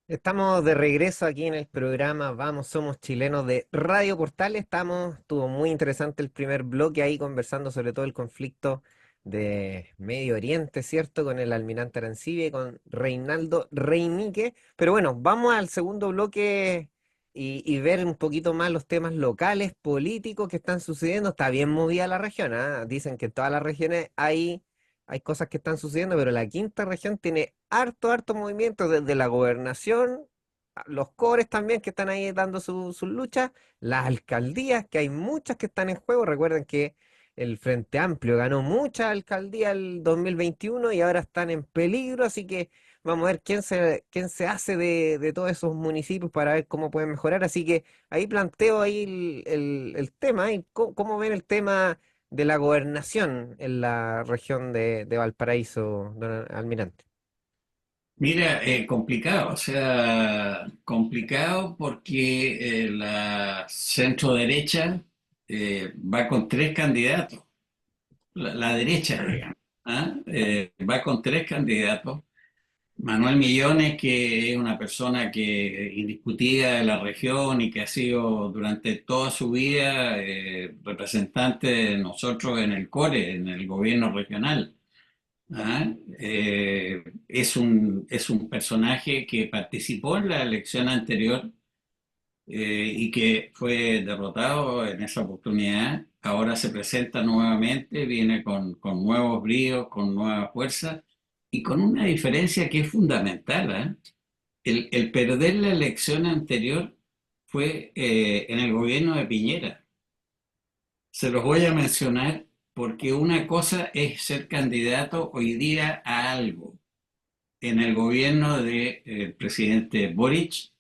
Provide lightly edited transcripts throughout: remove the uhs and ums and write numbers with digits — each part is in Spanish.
Estamos de regreso aquí en el programa Vamos, Somos Chilenos de Radio Portales. Estuvo muy interesante el primer bloque ahí conversando sobre todo el conflicto de Medio Oriente, ¿cierto? Con el almirante Arancibia y con Reinaldo Reinique. Pero bueno, vamos al segundo bloque y ver un poquito más los temas locales, políticos que están sucediendo. Está bien movida la región, ¿ah? Dicen que en todas las regiones hay cosas que están sucediendo, pero la quinta región tiene harto movimiento desde la gobernación, los cores también que están ahí dando sus luchas, las alcaldías, que hay muchas que están en juego. Recuerden que el Frente Amplio ganó muchas alcaldías el 2021 y ahora están en peligro, así que vamos a ver quién se hace de todos esos municipios para ver cómo pueden mejorar. Así que ahí planteo ahí el tema, y cómo ven el tema de la gobernación en la región de Valparaíso, don Almirante. Mira, complicado, o sea, complicado porque la centro derecha va con tres candidatos, la derecha, digamos, ¿ah? Va con tres candidatos. Manuel Millones, que es una persona que indiscutida de la región y que ha sido durante toda su vida representante de nosotros en el CORE, en el gobierno regional. ¿Ah? Es un personaje que participó en la elección anterior y que fue derrotado en esa oportunidad. Ahora se presenta nuevamente, viene con nuevos bríos, con nueva fuerza y con una diferencia que es fundamental. El perder la elección anterior fue en el gobierno de Piñera. Se los voy a mencionar porque una cosa es ser candidato hoy día a algo. En el gobierno del presidente Boric,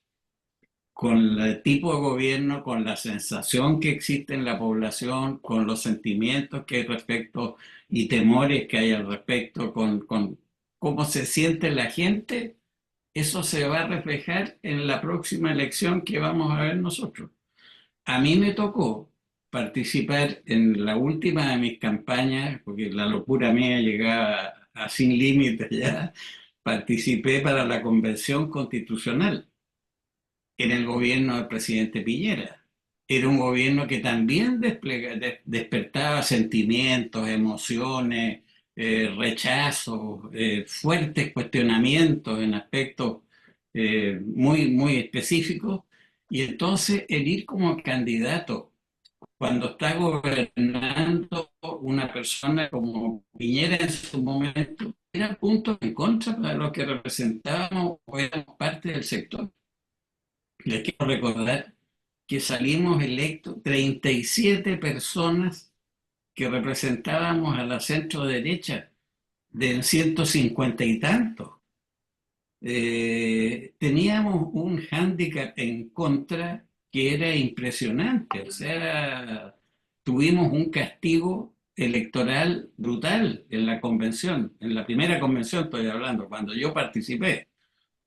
con el tipo de gobierno, con la sensación que existe en la población, con los sentimientos que hay respecto y temores que hay al respecto, con cómo se siente la gente, eso se va a reflejar en la próxima elección que vamos a ver nosotros. A mí me tocó participar en la última de mis campañas, porque la locura mía llegaba a sin límites ya. Participé para la Convención Constitucional en el gobierno del presidente Piñera. Era un gobierno que también despertaba sentimientos, emociones, rechazos, fuertes cuestionamientos en aspectos muy específicos. Y entonces el ir como candidato cuando está gobernando una persona como Piñera en su momento, era punto en contra para los que representábamos o éramos parte del sector. Les quiero recordar que salimos electos 37 personas que representábamos a la centro derecha de 150 y tantos. Teníamos un hándicap en contra que era impresionante, o sea, tuvimos un castigo electoral brutal en la convención, en la primera convención estoy hablando, cuando yo participé.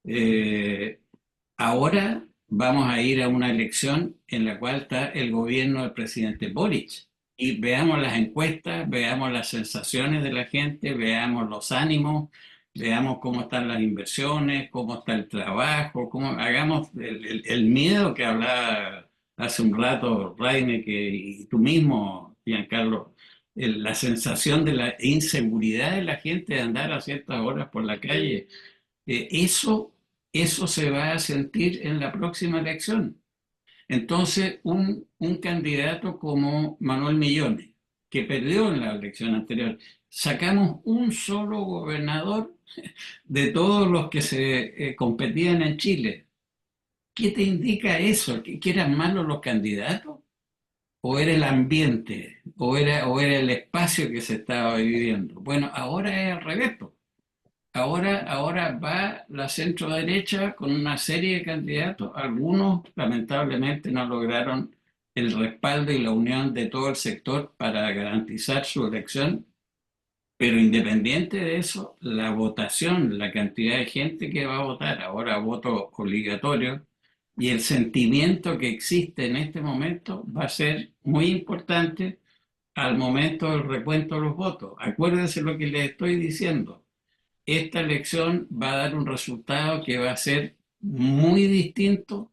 Eh, Ahora vamos a ir a una elección en la cual está el gobierno del presidente Boric y veamos las encuestas, veamos las sensaciones de la gente, veamos los ánimos, veamos cómo están las inversiones, cómo está el trabajo, hagamos el miedo que hablaba hace un rato Raime y tú mismo, Giancarlo, la sensación de la inseguridad de la gente de andar a ciertas horas por la calle. Eso se va a sentir en la próxima elección. Entonces, un candidato como Manuel Millones, que perdió en la elección anterior, sacamos un solo gobernador de todos los que se competían en Chile. ¿Qué te indica eso? ¿Que eran malos los candidatos? ¿O era el ambiente? ¿O era el espacio que se estaba viviendo? Bueno, ahora es al revés, po. Ahora va la centro derecha con una serie de candidatos. Algunos lamentablemente no lograron el respaldo y la unión de todo el sector para garantizar su elección, pero independiente de eso, la votación, la cantidad de gente que va a votar, ahora voto obligatorio, y el sentimiento que existe en este momento va a ser muy importante al momento del recuento de los votos. Acuérdense lo que les estoy diciendo. Esta elección va a dar un resultado que va a ser muy distinto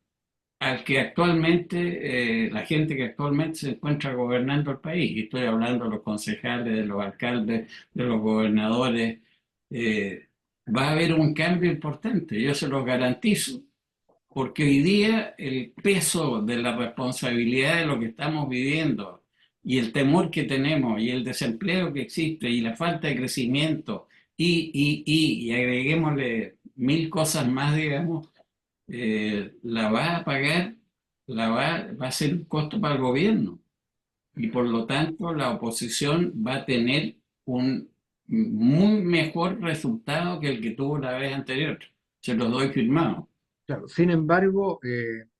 al que actualmente, la gente que actualmente se encuentra gobernando el país. Y estoy hablando de los concejales, de los alcaldes, de los gobernadores. eh, Va a haber un cambio importante, yo se los garantizo, porque hoy día el peso de la responsabilidad de lo que estamos viviendo y el temor que tenemos y el desempleo que existe y la falta de crecimiento y agreguémosle mil cosas más, digamos, la va a pagar, va a ser un costo para el gobierno y por lo tanto la oposición va a tener un muy mejor resultado que el que tuvo la vez anterior. Se los doy firmado. Claro, sin embargo,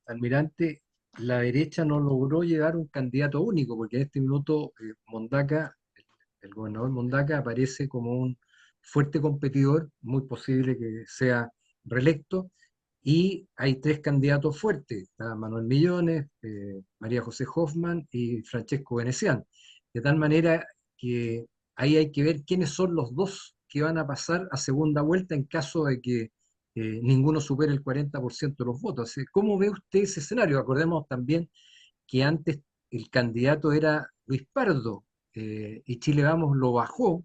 almirante, la derecha no logró llegar a un candidato único, porque en este minuto Mondaca, el gobernador Mondaca, aparece como un fuerte competidor, muy posible que sea reelecto, y hay tres candidatos fuertes: está Manuel Millones, María José Hoffman y Francesco Venecián. De tal manera que ahí hay que ver quiénes son los dos que van a pasar a segunda vuelta en caso de que ninguno supere el 40% de los votos. ¿Cómo ve usted ese escenario? Acordemos también que antes el candidato era Luis Pardo, y Chile Vamos lo bajó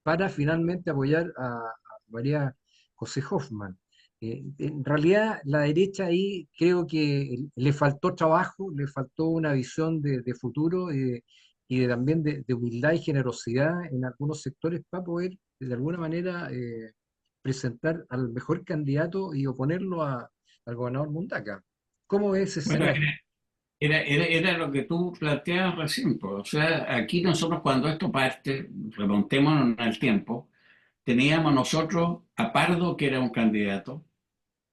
para finalmente apoyar a María José Hoffman. En realidad, la derecha ahí creo que le faltó trabajo, le faltó una visión de futuro, y también de humildad y generosidad en algunos sectores para poder, de alguna manera, presentar al mejor candidato y oponerlo al gobernador Mundaca. ¿Cómo es ese Bueno, escenario? era lo que tú planteabas recién, pues. O sea, aquí nosotros cuando esto parte, remontémonos al tiempo, teníamos nosotros a Pardo, que era un candidato,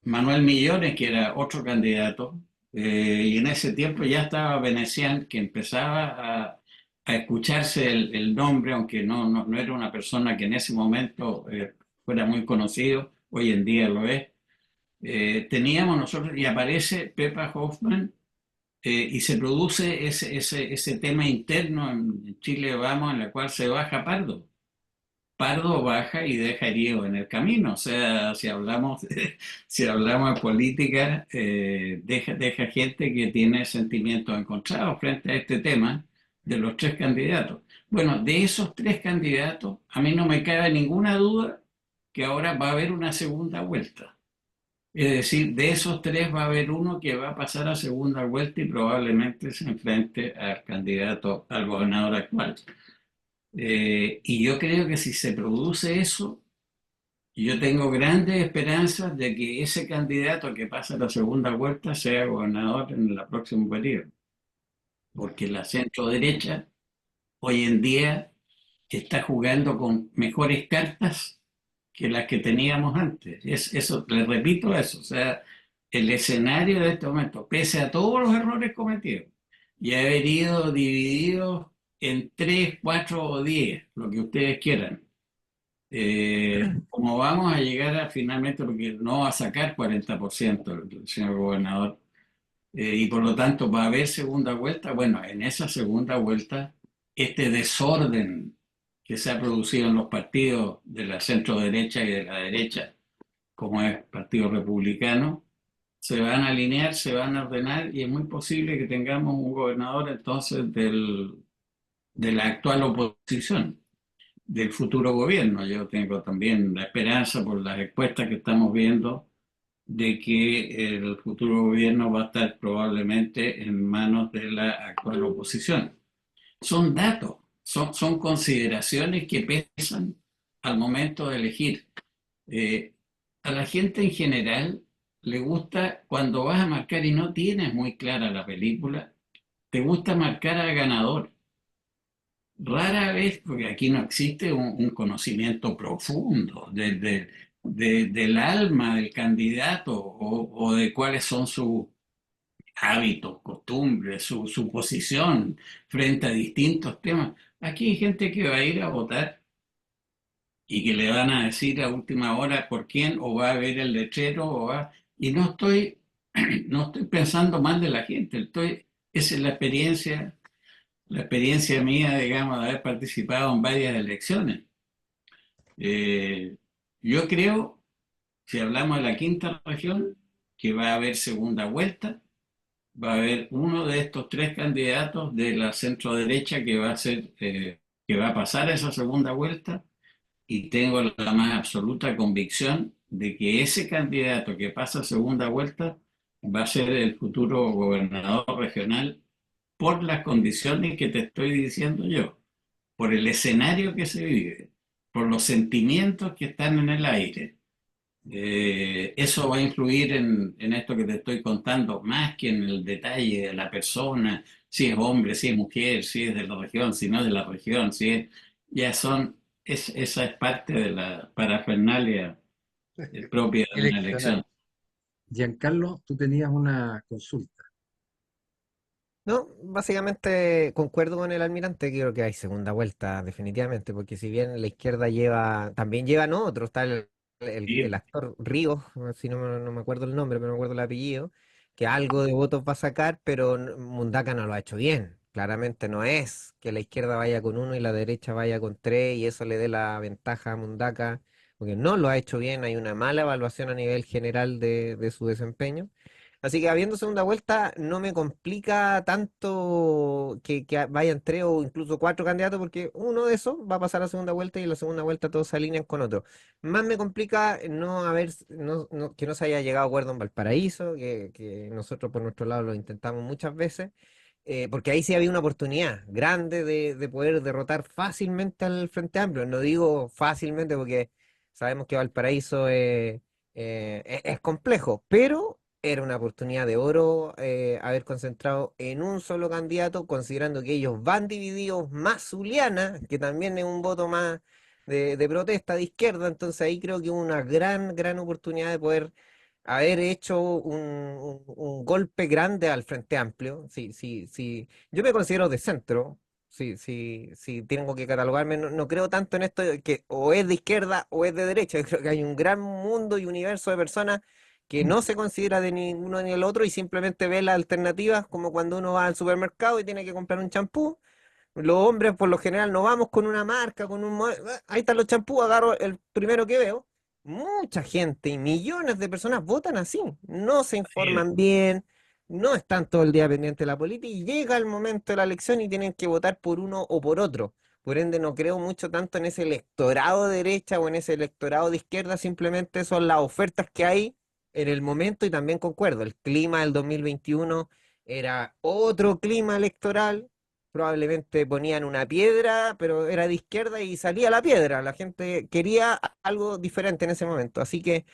Manuel Millones, que era otro candidato, y en ese tiempo ya estaba Venecián, que empezaba a escucharse el nombre, aunque no era una persona que en ese momento fuera muy conocido, hoy en día lo es. Teníamos nosotros, y aparece Pepa Hoffman, y se produce ese tema interno en Chile Vamos, en la cual se baja Pardo. Pardo baja y deja herido en el camino. O sea, si hablamos de política, deja gente que tiene sentimientos encontrados frente a este tema de los tres candidatos. Bueno, de esos tres candidatos, a mí no me cabe ninguna duda que ahora va a haber una segunda vuelta. Es decir, de esos tres va a haber uno que va a pasar a segunda vuelta y probablemente se enfrente al candidato, al gobernador actual. Y yo creo que si se produce eso, yo tengo grandes esperanzas de que ese candidato que pasa a la segunda vuelta sea gobernador en el próximo periodo, porque la centro derecha hoy en día está jugando con mejores cartas que las que teníamos antes. Eso, les repito eso, o sea, el escenario de este momento, pese a todos los errores cometidos, y haber ido divididos en 3, 4 o 10, lo que ustedes quieran. Como vamos a llegar a finalmente, porque no va a sacar 40% el señor gobernador, y por lo tanto va a haber segunda vuelta. Bueno, en esa segunda vuelta, este desorden que se ha producido en los partidos de la centro derecha y de la derecha, como es el Partido Republicano, se van a alinear, se van a ordenar y es muy posible que tengamos un gobernador entonces de la actual oposición, del futuro gobierno. Yo tengo también la esperanza por las encuestas que estamos viendo de que el futuro gobierno va a estar probablemente en manos de la actual oposición. Son datos, son consideraciones que pesan al momento de elegir. Eh, a la gente en general le gusta cuando vas a marcar y no tienes muy clara la película, te gusta marcar al ganador. Rara vez, porque aquí no existe un conocimiento profundo del alma del candidato o de cuáles son sus hábitos, costumbres, su posición frente a distintos temas. Aquí hay gente que va a ir a votar y que le van a decir a última hora por quién, o va a ver el letrero, y no estoy, no estoy pensando mal de la gente, esa es la experiencia mía, digamos, de haber participado en varias elecciones. Eh, yo creo, si hablamos de la quinta región, que va a haber segunda vuelta. Va a haber uno de estos tres candidatos de la centro derecha que va a ser, que va a pasar esa segunda vuelta, y tengo la más absoluta convicción de que ese candidato que pasa a segunda vuelta va a ser el futuro gobernador regional por las condiciones que te estoy diciendo yo, por el escenario que se vive, por los sentimientos que están en el aire. Eso va a influir en esto que te estoy contando, más que en el detalle de la persona, si es hombre, si es mujer, si es de la región, si no es de la región, si es, ya son, esa es parte de la parafernalia propia de una eleccional. elección. Giancarlo, tú tenías una consulta. No, básicamente concuerdo con el almirante, creo que hay segunda vuelta definitivamente, porque si bien la izquierda lleva, también llevan otros, está el Sí, actor Ríos, si no me acuerdo el nombre, pero me acuerdo el apellido, que algo de votos va a sacar, pero Mundaca no lo ha hecho bien. Claramente no es que la izquierda vaya con uno y la derecha vaya con tres y eso le dé la ventaja a Mundaca, porque no lo ha hecho bien, hay una mala evaluación a nivel general de su desempeño. Así que habiendo segunda vuelta, no me complica tanto que vayan tres o incluso cuatro candidatos, porque uno de esos va a pasar a segunda vuelta y en la segunda vuelta todos se alinean con otro. Más me complica no haber, que no se haya llegado a acuerdo en Valparaíso, que nosotros por nuestro lado lo intentamos muchas veces, porque ahí sí había una oportunidad grande de poder derrotar fácilmente al Frente Amplio. No digo fácilmente porque sabemos que Valparaíso es complejo, pero era una oportunidad de oro haber concentrado en un solo candidato, considerando que ellos van divididos, más Zuliana, que también es un voto más de protesta de izquierda, entonces ahí creo que hubo una gran oportunidad de poder haber hecho un golpe grande al Frente Amplio. Sí, sí, sí. Yo me considero de centro. Sí, sí, sí, tengo que catalogarme. No creo tanto en esto de que o es de izquierda o es de derecha. Yo creo que hay un gran mundo y universo de personas que no se considera de ninguno ni el otro y simplemente ve las alternativas como cuando uno va al supermercado y tiene que comprar un champú. Los hombres por lo general no vamos con una marca, ahí están los champús, agarro el primero que veo. Mucha gente y millones de personas votan así, no se sí. informan bien, no están todo el día pendientes de la política y llega el momento de la elección y tienen que votar por uno o por otro. Por ende, no creo mucho tanto en ese electorado de derecha o en ese electorado de izquierda, simplemente son las ofertas que hay en el momento y también concuerdo, el clima del 2021 era otro clima electoral, probablemente ponían una piedra, pero era de izquierda y salía la piedra. La gente quería algo diferente en ese momento. Así que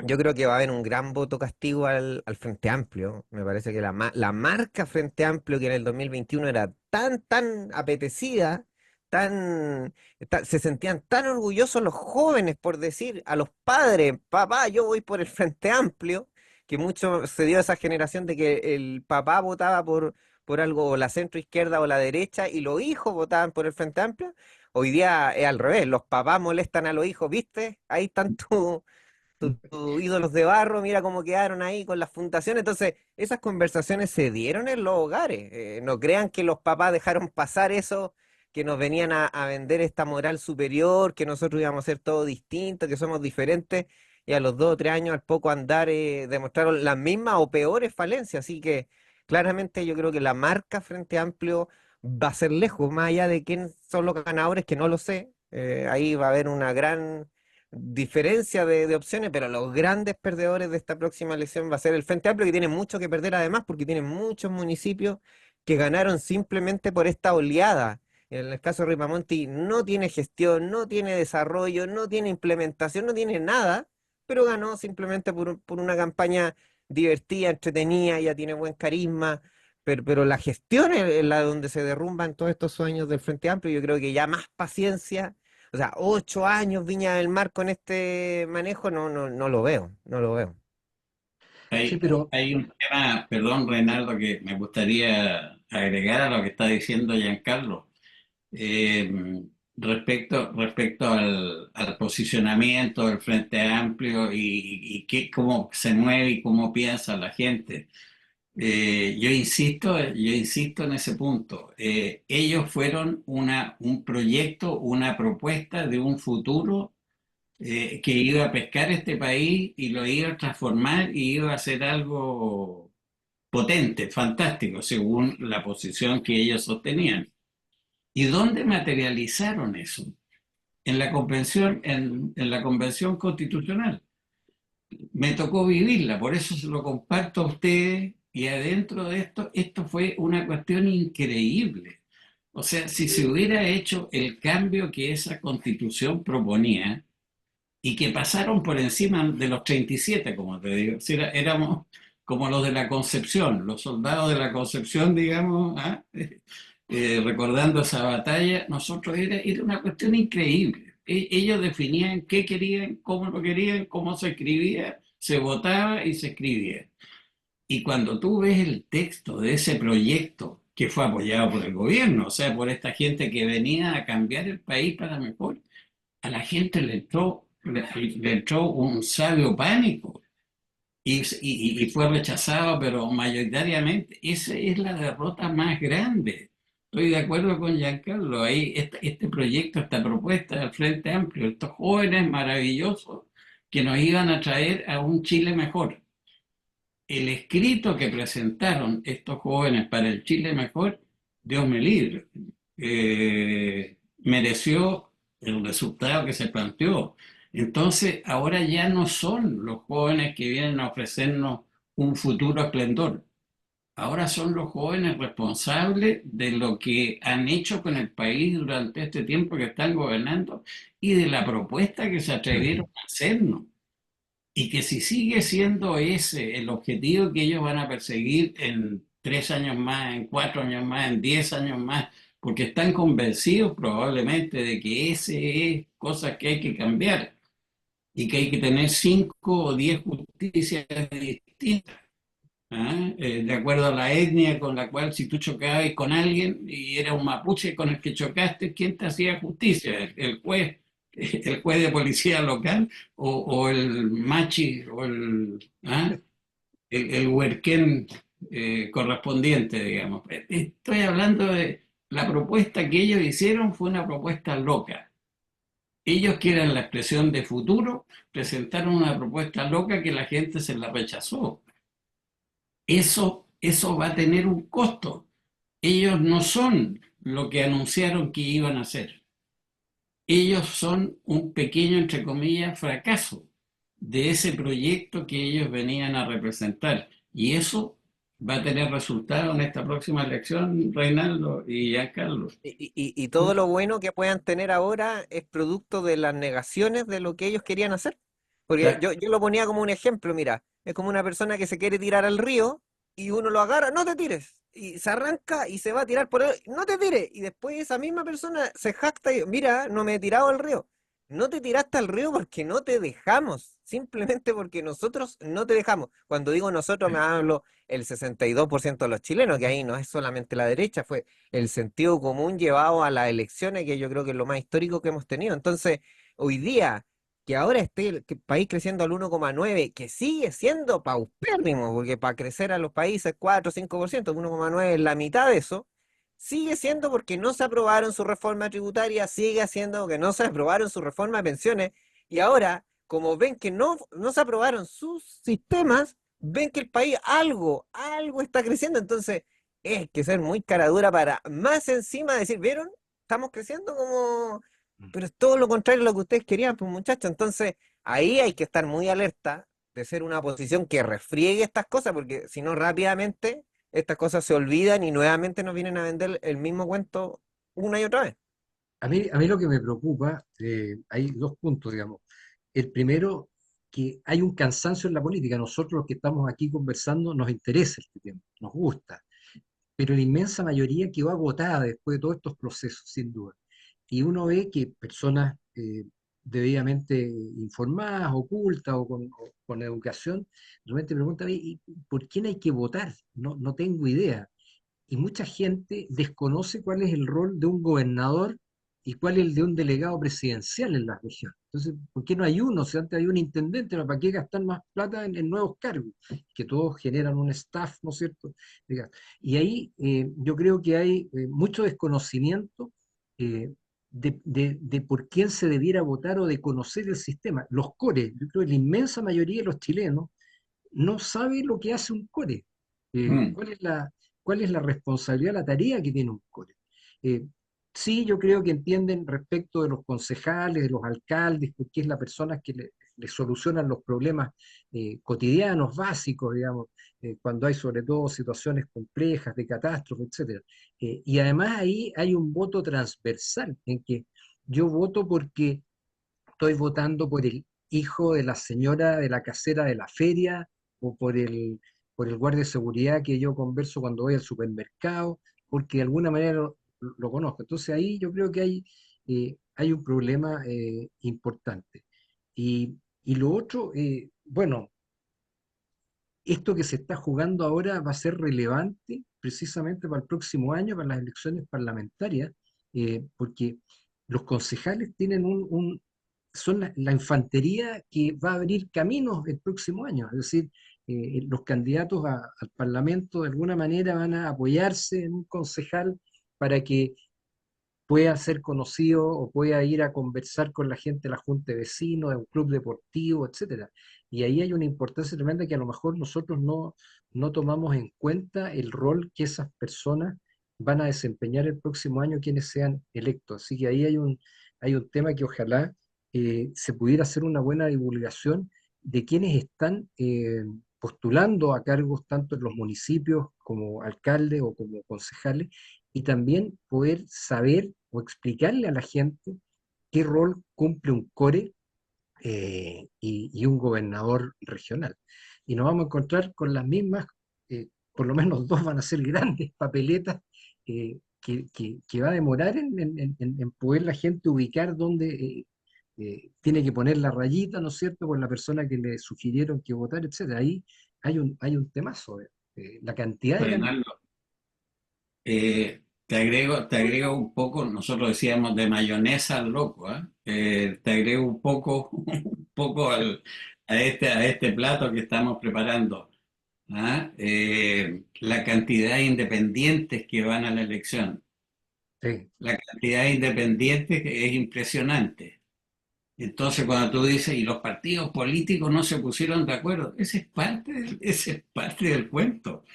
yo creo que va a haber un gran voto castigo al Frente Amplio. Me parece que la marca Frente Amplio, que en el 2021 era tan apetecida, se sentían tan orgullosos los jóvenes por decir a los padres, papá, yo voy por el Frente Amplio, que mucho se dio esa generación de que el papá votaba por algo, o la centro izquierda o la derecha, y los hijos votaban por el Frente Amplio. Hoy día es al revés, los papás molestan a los hijos, ¿viste? Ahí están tus ídolos de barro, mira cómo quedaron ahí con las fundaciones. Entonces, esas conversaciones se dieron en los hogares. No crean que los papás dejaron pasar eso, que nos venían a vender esta moral superior, que nosotros íbamos a ser todo distintos, que somos diferentes, y a los 2 o 3 años, al poco andar, demostraron las mismas o peores falencias. Así que claramente yo creo que la marca Frente Amplio va a ser lejos, más allá de quién son los ganadores, que no lo sé. Ahí va a haber una gran diferencia de opciones, pero los grandes perdedores de esta próxima elección va a ser el Frente Amplio, que tiene mucho que perder además, porque tiene muchos municipios que ganaron simplemente por esta oleada. En el caso de Ripamonti no tiene gestión, no tiene desarrollo, no tiene implementación, no tiene nada, pero ganó simplemente por una campaña divertida, entretenida, ya tiene buen carisma. Pero la gestión es la donde se derrumban todos estos sueños del Frente Amplio. Yo creo que ya más paciencia, o sea, 8 años Viña del Mar con este manejo, no lo veo, no lo veo. Sí, Hay, pero hay un tema, perdón, Reinaldo, que me gustaría agregar a lo que está diciendo Giancarlo. Eh, respecto al posicionamiento del Frente Amplio y cómo se mueve y cómo piensa la gente. Yo insisto en ese punto. Ellos fueron un proyecto, una propuesta de un futuro que iba a pescar este país y lo iba a transformar y iba a hacer algo potente, fantástico, según la posición que ellos sostenían. ¿Y dónde materializaron eso? En la convención, en la convención constitucional. Me tocó vivirla, por eso se lo comparto a ustedes y adentro de esto, esto fue una cuestión increíble. O sea, si se hubiera hecho el cambio que esa constitución proponía y que pasaron por encima de los 37, como te digo, si éramos como los de la Concepción, los soldados de la Concepción, digamos, ¿ah? Recordando esa batalla, nosotros era una cuestión increíble. Ellos definían qué querían, cómo lo querían, cómo se escribía, se votaba y se escribía. Y cuando tú ves el texto de ese proyecto que fue apoyado por el gobierno, o sea, por esta gente que venía a cambiar el país para mejor, a la gente le entró un sabio pánico y fue rechazado, pero mayoritariamente esa es la derrota más grande. Estoy de acuerdo con Giancarlo, ahí este proyecto, esta propuesta del Frente Amplio, estos jóvenes maravillosos que nos iban a traer a un Chile mejor. El escrito que presentaron estos jóvenes para el Chile mejor, Dios me libre, mereció el resultado que se planteó. Entonces, ahora ya no son los jóvenes que vienen a ofrecernos un futuro esplendor. Ahora son los jóvenes responsables de lo que han hecho con el país durante este tiempo que están gobernando y de la propuesta que se atrevieron a hacernos. Y que si sigue siendo ese el objetivo que ellos van a perseguir en 3 años más, en 4 años más, en 10 años más, porque están convencidos probablemente de que ese es cosa que hay que cambiar y que hay que tener 5 o 10 justicias distintas. ¿Ah? De acuerdo a la etnia con la cual si tú chocabas con alguien y era un mapuche con el que chocaste, ¿quién te hacía justicia? El juez de policía local o el machi o el huerquén correspondiente, digamos. Estoy hablando de la propuesta que ellos hicieron fue una propuesta loca. Ellos que eran la expresión de futuro, presentaron una propuesta loca que la gente se la rechazó. Eso va a tener un costo. Ellos no son lo que anunciaron que iban a hacer. Ellos son un pequeño, entre comillas, fracaso de ese proyecto que ellos venían a representar. Y eso va a tener resultado en esta próxima elección, Reinaldo y Giancarlo. Y todo lo bueno que puedan tener ahora es producto de las negaciones de lo que ellos querían hacer. Porque Claro. yo lo ponía como un ejemplo, mira, es como una persona que se quiere tirar al río y uno lo agarra, no te tires, y se arranca y se va a tirar por él, no te tires, y después esa misma persona se jacta y, mira, no me he tirado al río. No te tiraste al río porque no te dejamos, simplemente porque nosotros no te dejamos. Cuando digo nosotros me hablo el 62% de los chilenos, que ahí no es solamente la derecha, fue el sentido común llevado a las elecciones, que yo creo que es lo más histórico que hemos tenido. Entonces, hoy día, que ahora esté el país creciendo al 1,9, que sigue siendo paupérrimo, porque para crecer a los países 4 o 5%, 1,9 es la mitad de eso, sigue siendo porque no se aprobaron su reforma tributaria, sigue siendo que no se aprobaron su reforma de pensiones, y ahora, como ven que no se aprobaron sus sistemas, ven que el país algo está creciendo, entonces es que ser muy cara dura para más encima decir, ¿vieron? Estamos creciendo como... Pero es todo lo contrario a lo que ustedes querían, pues muchachos. Entonces, ahí hay que estar muy alerta de ser una oposición que refriegue estas cosas, porque si no, rápidamente estas cosas se olvidan y nuevamente nos vienen a vender el mismo cuento una y otra vez. A mí lo que me preocupa, hay dos puntos, digamos. El primero, que hay un cansancio en la política. Nosotros los que estamos aquí conversando nos interesa este tema, nos gusta, pero la inmensa mayoría quedó agotada después de todos estos procesos, sin duda. Y uno ve que personas debidamente informadas, ocultas o con educación, realmente preguntan, ¿y por quién hay que votar? No tengo idea. Y mucha gente desconoce cuál es el rol de un gobernador y cuál es el de un delegado presidencial en la región. Entonces, ¿por qué no hay uno? Si antes hay un intendente, ¿no? ¿Para qué gastar más plata en nuevos cargos? Que todos generan un staff, ¿no es cierto? Y ahí yo creo que hay mucho desconocimiento. de por quién se debiera votar o de conocer el sistema. Los cores, yo creo que la inmensa mayoría de los chilenos no sabe lo que hace un core. Mm. ¿Cuál es la responsabilidad, la tarea que tiene un core? Eh, sí, yo creo que entienden respecto de los concejales, de los alcaldes, porque es la persona que le solucionan los problemas cotidianos, básicos, digamos, cuando hay sobre todo situaciones complejas de catástrofe, etcétera. Y además ahí hay un voto transversal, en que yo voto porque estoy votando por el hijo de la señora de la casera de la feria o por el guardia de seguridad que yo converso cuando voy al supermercado, porque de alguna manera lo conozco. Entonces ahí yo creo que hay un problema importante. Y lo otro, bueno, esto que se está jugando ahora va a ser relevante precisamente para el próximo año, para las elecciones parlamentarias, porque los concejales tienen son la infantería que va a abrir caminos el próximo año. Es decir, los candidatos al Parlamento de alguna manera van a apoyarse en un concejal para que pueda ser conocido o pueda ir a conversar con la gente de la junta de vecinos, de un club deportivo, etcétera. Y ahí hay una importancia tremenda que a lo mejor nosotros no tomamos en cuenta el rol que esas personas van a desempeñar el próximo año quienes sean electos. Así que ahí hay un tema que ojalá se pudiera hacer una buena divulgación de quienes están postulando a cargos tanto en los municipios como alcaldes o como concejales, y también poder saber o explicarle a la gente qué rol cumple un core y un gobernador regional. Y nos vamos a encontrar con las mismas, por lo menos dos van a ser grandes papeletas que va a demorar en poder la gente ubicar dónde tiene que poner la rayita, ¿no es cierto?, por la persona que le sugirieron que votar, etcétera. Ahí hay un temazo, la cantidad de candidatos. Reinaldo, te agrego un poco, nosotros decíamos de mayonesa al loco, ¿ah? Te agrego un poco, un poco a este plato que estamos preparando. ¿Ah? La cantidad de independientes que van a la elección, Sí, la cantidad de independientes que es impresionante. Entonces, cuando tú dices, y los partidos políticos no se pusieron de acuerdo, ese es parte del cuento.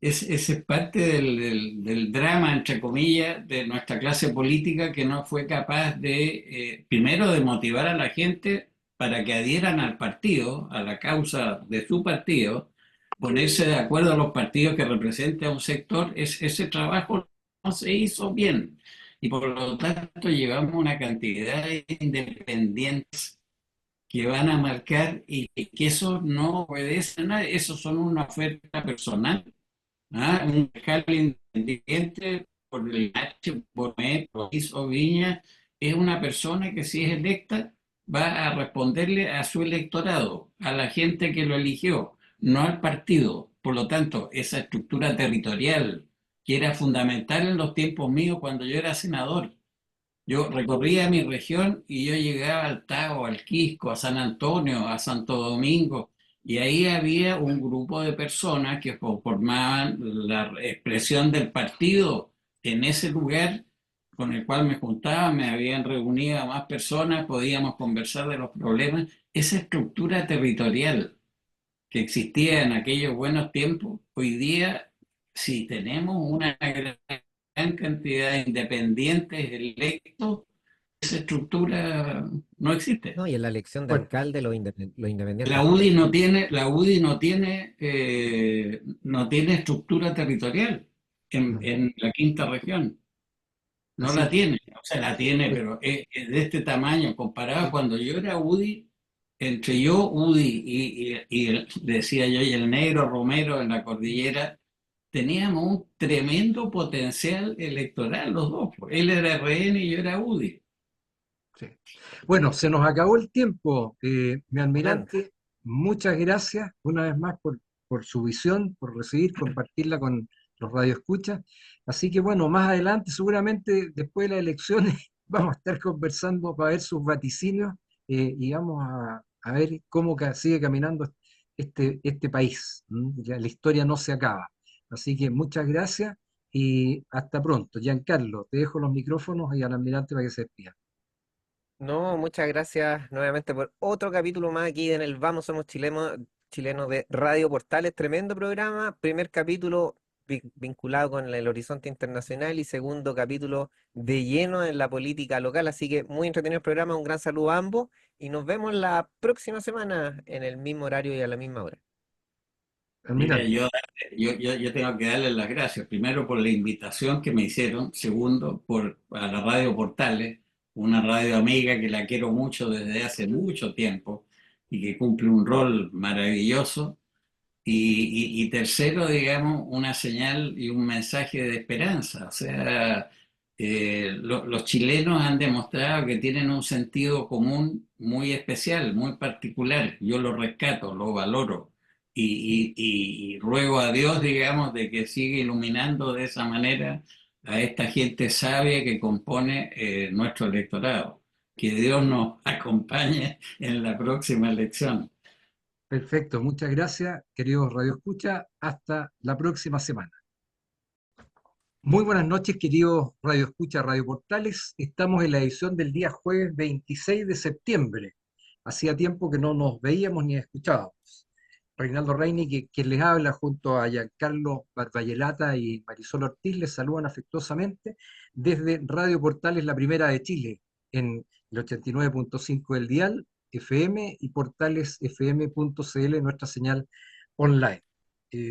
Ese es parte del drama, entre comillas, de nuestra clase política que no fue capaz de, primero, de motivar a la gente para que adhieran al partido, a la causa de su partido, ponerse de acuerdo a los partidos que representen a un sector. Ese trabajo no se hizo bien. Y por lo tanto llevamos una cantidad de independientes que van a marcar y que eso no obedece a nadie, eso son una oferta personal. Ah, un fiscal independiente por el H, por Metro, o Viña, es una persona que si es electa va a responderle a su electorado, a la gente que lo eligió, no al partido. Por lo tanto, esa estructura territorial que era fundamental en los tiempos míos cuando yo era senador. Yo recorría mi región y yo llegaba al Tago, al Quisco, a San Antonio, a Santo Domingo, y ahí había un grupo de personas que formaban la expresión del partido en ese lugar con el cual me juntaba, me habían reunido a más personas, podíamos conversar de los problemas. Esa estructura territorial que existía en aquellos buenos tiempos, hoy día, si tenemos una gran cantidad de independientes electos, esa estructura no existe. ¿No? Y en la elección de bueno, alcalde los La independientes UDI pesan. no tiene, la UDI no tiene estructura territorial mm, en la quinta región. No así la que, tiene, o sea, la tiene, pues, pero es de este tamaño. Comparado a sí, cuando yo era UDI, entre yo, UDI decía yo, y el negro Romero en la cordillera, teníamos un tremendo potencial electoral los dos, pues. Él era RN y yo era UDI. sí. Bueno, se nos acabó el tiempo. Mi Grande. almirante, muchas gracias una vez más por su visión, por recibir, compartirla con los radioescuchas. Así que bueno, más adelante, seguramente después de las elecciones, vamos a estar conversando para ver sus vaticinios y vamos a ver cómo sigue caminando este país. ¿M? Ya la historia no se acaba. Así que muchas gracias y hasta pronto. Giancarlo, te dejo los micrófonos y al almirante para que se despida. No, muchas gracias nuevamente por otro capítulo más aquí en el Vamos Somos Chilenos de Radio Portales. Tremendo programa. Primer capítulo vinculado con el horizonte internacional y segundo capítulo de lleno en la política local. Así que muy entretenido el programa. Un gran saludo a ambos y nos vemos la próxima semana en el mismo horario y a la misma hora. Mira, Almirante. yo tengo que darles las gracias, primero por la invitación que me hicieron, segundo a la Radio Portales, una radio amiga que la quiero mucho desde hace mucho tiempo y que cumple un rol maravilloso. Y tercero, digamos, una señal y un mensaje de esperanza. O sea, los chilenos han demostrado que tienen un sentido común muy especial, muy particular. Yo lo rescato, lo valoro y ruego a Dios, digamos, de que siga iluminando de esa manera a esta gente sabia que compone nuestro electorado. Que Dios nos acompañe en la próxima elección. Perfecto, muchas gracias, queridos Radio Escucha. Hasta la próxima semana. Muy buenas noches, queridos Radio Escucha, Radio Portales. Estamos en la edición del día jueves 26 de septiembre. Hacía tiempo que no nos veíamos ni escuchábamos. Reinaldo Reini, quien les habla junto a Giancarlo Barballelata y Marisol Ortiz, les saludan afectuosamente desde Radio Portales, la primera de Chile, en el 89.5 del dial FM y portalesfm.cl, nuestra señal online.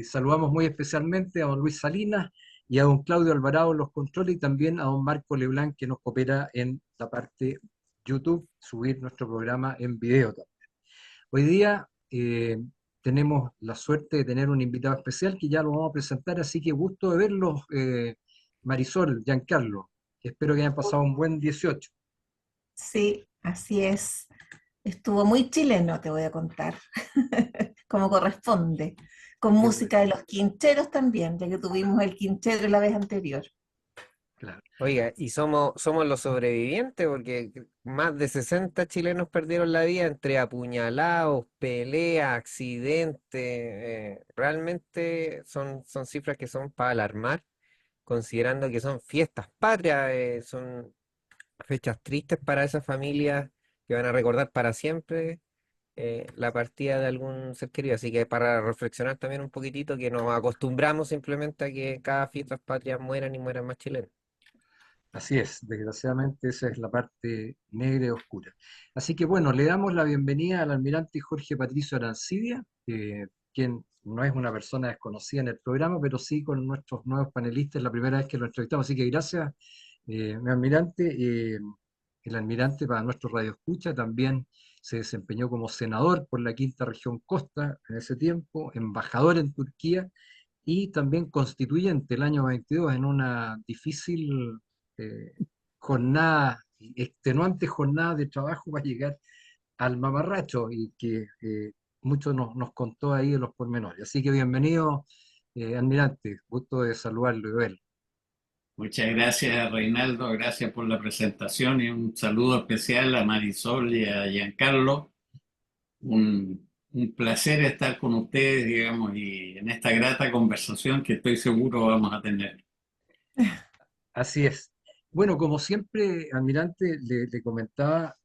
Saludamos muy especialmente a don Luis Salinas y a don Claudio Alvarado en los controles y también a don Marco Leblanc que nos coopera en la parte YouTube, subir nuestro programa en video también. Hoy día tenemos la suerte de tener un invitado especial que ya lo vamos a presentar, así que gusto de verlos, Marisol, Giancarlo. Espero que hayan pasado un buen 18. Sí, así es. Estuvo muy chileno, te voy a contar, como corresponde, con Qué bueno, música de los Quincheros también, ya que tuvimos el Quinchero la vez anterior. claro. Oiga, y somos los sobrevivientes porque más de 60 chilenos perdieron la vida entre apuñalados, peleas, accidentes. Realmente son cifras que son para alarmar, considerando que son fiestas patrias, son fechas tristes para esas familias que van a recordar para siempre la partida de algún ser querido. Así que para reflexionar también un poquitito que nos acostumbramos simplemente a que cada fiestas patrias mueran y mueran más chilenos. Así es, desgraciadamente esa es la parte negra y oscura. Así que bueno, le damos la bienvenida al almirante Jorge Patricio Arancibia, quien no es una persona desconocida en el programa, pero sí con nuestros nuevos panelistas, es la primera vez que lo entrevistamos. Así que gracias, mi almirante. El almirante para nuestro radio escucha también se desempeñó como senador por la quinta región Costa en ese tiempo, embajador en Turquía y también constituyente el año 22 en una difícil eh, jornada, extenuante jornada de trabajo para llegar al mamarracho y que mucho nos contó ahí de los pormenores. Así que bienvenido, almirante, gusto de saludarlo y verlo. Muchas gracias, Reinaldo. Gracias por la presentación y un saludo especial a Marisol y a Giancarlo. Un placer estar con ustedes, digamos, y en esta grata conversación que estoy seguro vamos a tener. Así es. Bueno, como siempre, almirante, le comentaba,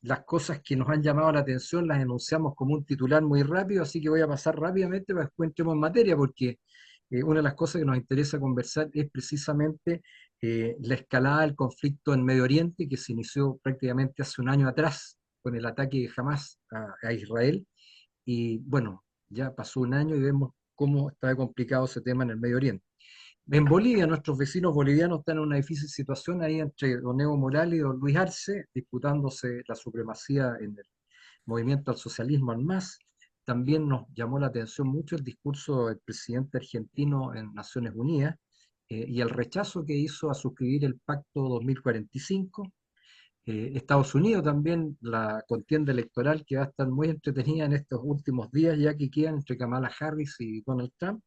las cosas que nos han llamado la atención las enunciamos como un titular muy rápido, así que voy a pasar rápidamente para que después entremos en materia, porque una de las cosas que nos interesa conversar es precisamente la escalada del conflicto en Medio Oriente, que se inició prácticamente hace un año atrás con el ataque de Hamas a Israel. Y bueno, ya pasó un año y vemos cómo está complicado ese tema en el Medio Oriente. En Bolivia, nuestros vecinos bolivianos están en una difícil situación ahí entre don Evo Morales y don Luis Arce, disputándose la supremacía en el movimiento al socialismo al MAS. También nos llamó la atención mucho el discurso del presidente argentino en Naciones Unidas y el rechazo que hizo a suscribir el Pacto 2045. Estados Unidos también, la contienda electoral que va a estar muy entretenida en estos últimos días, ya que quedan entre Kamala Harris y Donald Trump.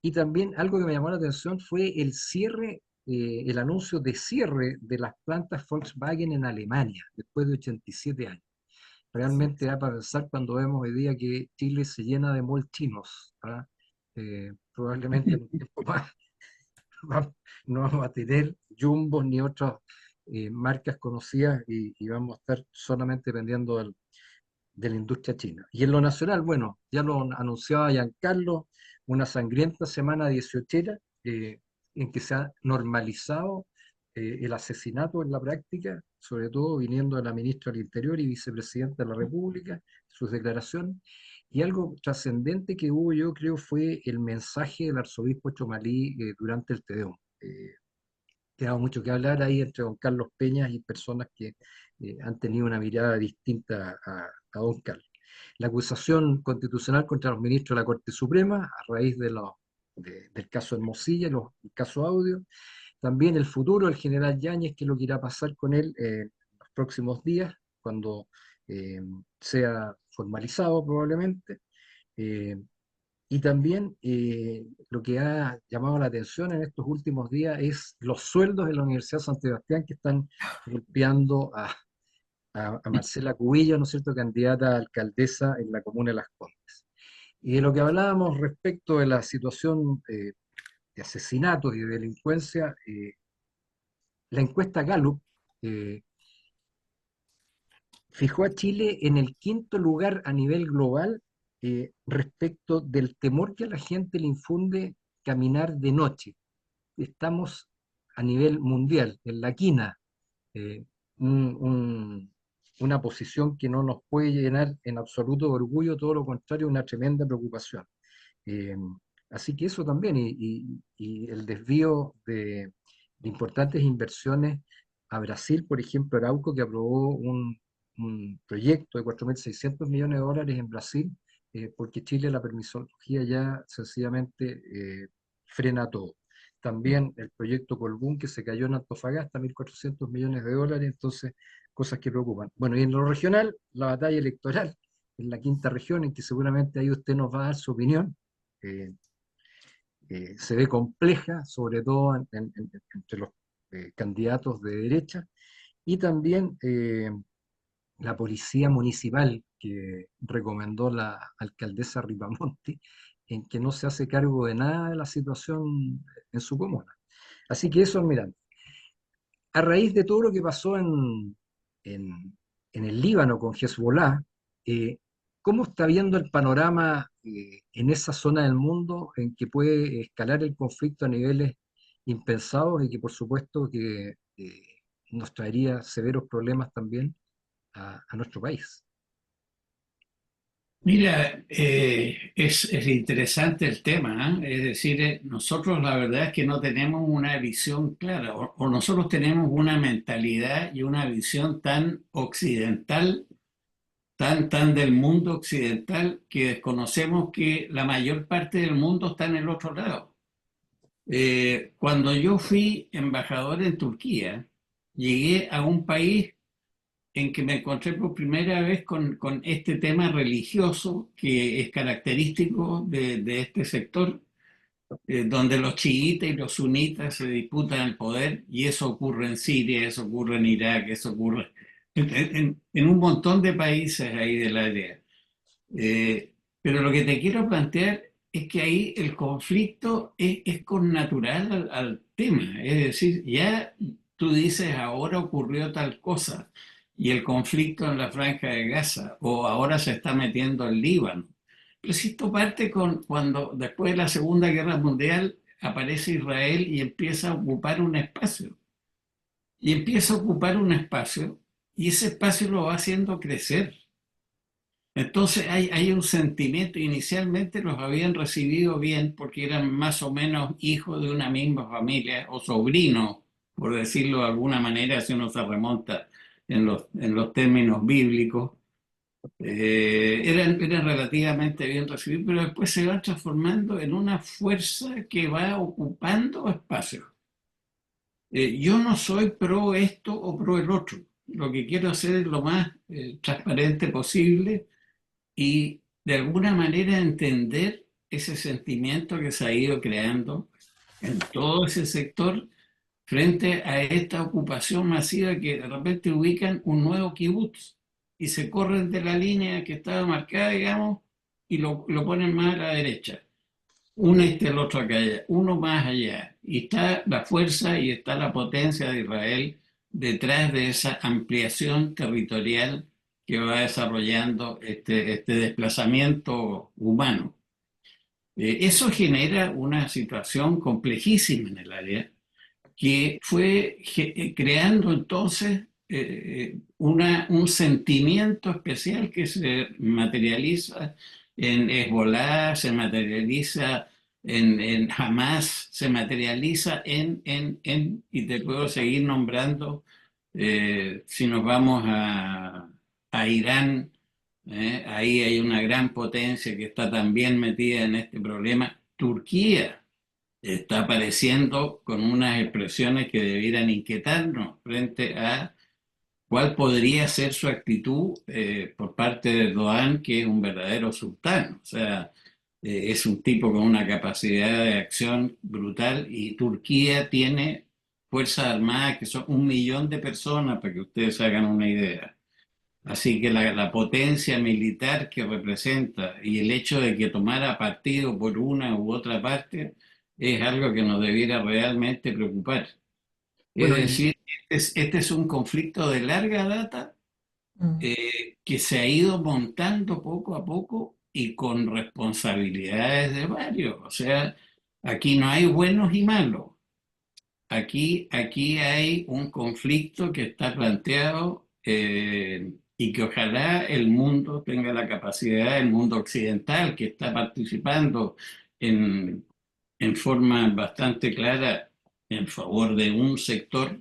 Y también algo que me llamó la atención fue el cierre, el anuncio de cierre de las plantas Volkswagen en Alemania, después de 87 años. Sí. Realmente da para pensar cuando vemos hoy día que Chile se llena de malls chinos, ¿ah? Probablemente en un tiempo más no vamos a tener Jumbo ni otras marcas conocidas y vamos a estar solamente dependiendo de la industria china. Y en lo nacional, bueno, ya lo anunciaba Giancarlo, una sangrienta semana 18 en que se ha normalizado el asesinato en la práctica, sobre todo viniendo de la ministra del Interior y vicepresidenta de la República, sus declaraciones. Y algo trascendente que hubo, yo creo, fue el mensaje del arzobispo Chomalí durante el Te Deum. Que ha dado mucho que hablar ahí entre don Carlos Peñas y personas que han tenido una mirada distinta a don Carlos. La acusación constitucional contra los ministros de la Corte Suprema a raíz del caso Hermosilla, el caso Audio, también el futuro del general Yáñez, que es lo que irá a pasar con él en los próximos días, cuando eh, sea formalizado probablemente. Eh, y también lo que ha llamado la atención en estos últimos días es los sueldos de la Universidad de San Sebastián que están golpeando a Marcela Cubillo, ¿no es cierto?, candidata a alcaldesa en la comuna de Las Condes. Y de lo que hablábamos respecto de la situación de asesinatos y de delincuencia, la encuesta Gallup eh, fijó a Chile en el quinto lugar a nivel global respecto del temor que a la gente le infunde caminar de noche. Estamos a nivel mundial, en la quina, eh, un- un- una posición que no nos puede llenar en absoluto de orgullo, todo lo contrario, una tremenda preocupación. Eh, Así que eso también, y el desvío de importantes inversiones a Brasil, por ejemplo, Arauco, que aprobó un proyecto de 4.600 millones de dólares en Brasil, porque Chile la permisología ya sencillamente frena todo. También el proyecto Colbún, que se cayó en Antofagasta, 1.400 millones de dólares, entonces cosas que preocupan. Bueno, y en lo regional, la batalla electoral en la quinta región, en que seguramente ahí usted nos va a dar su opinión, eh, se ve compleja, sobre todo entre los candidatos de derecha, y también la policía municipal que recomendó la alcaldesa Ripamonti, en que no se hace cargo de nada de la situación en su comuna. Así que eso, almirante. A raíz de todo lo que pasó en, en el Líbano con Hezbollah, eh, ¿cómo está viendo el panorama en esa zona del mundo en que puede escalar el conflicto a niveles impensados y que por supuesto que nos traería severos problemas también a nuestro país? Mira, es interesante el tema, ¿eh? Es decir, nosotros la verdad es que no tenemos una visión clara, o nosotros tenemos una mentalidad y una visión tan occidental, tan del mundo occidental, que desconocemos que la mayor parte del mundo está en el otro lado. Cuando yo fui embajador en Turquía, llegué a un país en que me encontré por primera vez con este tema religioso que es característico de este sector, donde los chiitas y los sunitas se disputan el poder, y eso ocurre en Siria, eso ocurre en Irak, eso ocurre en un montón de países ahí de la área. Pero lo que te quiero plantear es que ahí el conflicto es connatural al tema, es decir, ya tú dices ahora ocurrió tal cosa y el conflicto en la Franja de Gaza o ahora se está metiendo el Líbano. Pero si esto parte cuando después de la Segunda Guerra Mundial aparece Israel y empieza a ocupar un espacio. Y empieza a ocupar un espacio y ese espacio lo va haciendo crecer. Entonces hay un sentimiento, inicialmente los habían recibido bien porque eran más o menos hijos de una misma familia o sobrinos, por decirlo de alguna manera, si uno se remonta en los términos bíblicos. Eran relativamente bien recibidos, pero después se van transformando en una fuerza que va ocupando espacios. Yo no soy pro esto o pro el otro. Lo que quiero hacer es lo más transparente posible y de alguna manera entender ese sentimiento que se ha ido creando en todo ese sector frente a esta ocupación masiva que de repente ubican un nuevo kibutz y se corren de la línea que estaba marcada, digamos, y lo ponen más a la derecha. uno está el otro acá allá, uno más allá. Y está la fuerza y está la potencia de Israel detrás de esa ampliación territorial que va desarrollando este desplazamiento humano. Eso genera una situación complejísima en el área que fue creando entonces un sentimiento especial que se materializa en Hezbollah, se materializa en Hamas, se materializa y te puedo seguir nombrando, si nos vamos a Irán, ahí hay una gran potencia que está también metida en este problema. Turquía está apareciendo con unas expresiones que debieran inquietarnos frente a cuál podría ser su actitud por parte de Erdogan, que es un verdadero sultán. O sea, es un tipo con una capacidad de acción brutal y Turquía tiene fuerzas armadas que son 1 millón de personas, para que ustedes hagan una idea. Así que la potencia militar que representa y el hecho de que tomara partido por una u otra parte es algo que nos debiera realmente preocupar. Es Bueno, y decir, este es un conflicto de larga data Mm. que se ha ido montando poco a poco y con responsabilidades de varios. O sea, aquí no hay buenos y malos. Aquí hay un conflicto que está planteado y que ojalá el mundo tenga la capacidad, el mundo occidental que está participando en, en forma bastante clara en favor de un sector,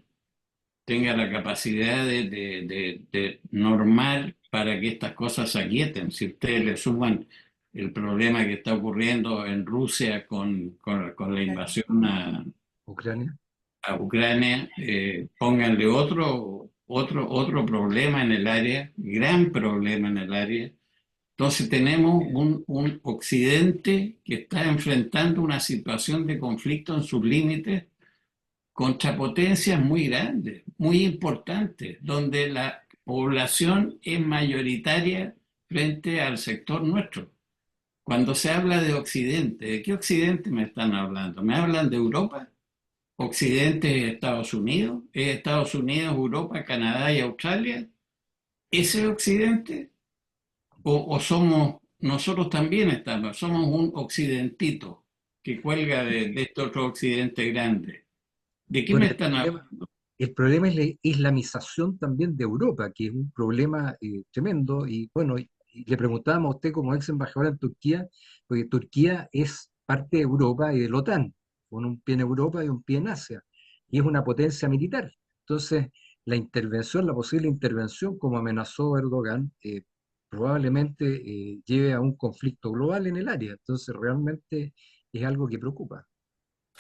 tenga la capacidad de normar para que estas cosas se aquieten. Si ustedes le suman el problema que está ocurriendo en Rusia con la Claro. invasión Ucrania. a Ucrania, pónganle otro problema en el área, gran problema en el área. Entonces tenemos un Occidente que está enfrentando una situación de conflicto en sus límites contra potencias muy grandes, muy importantes, donde la población es mayoritaria frente al sector nuestro. Cuando se habla de Occidente, ¿de qué Occidente me están hablando? ¿Me hablan de Europa? Occidente es Estados Unidos, Europa, Canadá y Australia. ¿Ese es Occidente? ¿O somos, nosotros también somos un occidentito que cuelga de este otro Occidente grande? ¿De qué Bueno, me están hablando? el problema es la islamización también de Europa, que es un problema tremendo. Y bueno, y le preguntábamos a usted como ex embajador en Turquía, porque Turquía es parte de Europa y de la OTAN, con un pie en Europa y un pie en Asia, y es una potencia militar. Entonces, la intervención, la posible intervención, como amenazó Erdogan, probablemente lleve a un conflicto global en el área. Entonces, realmente es algo que preocupa.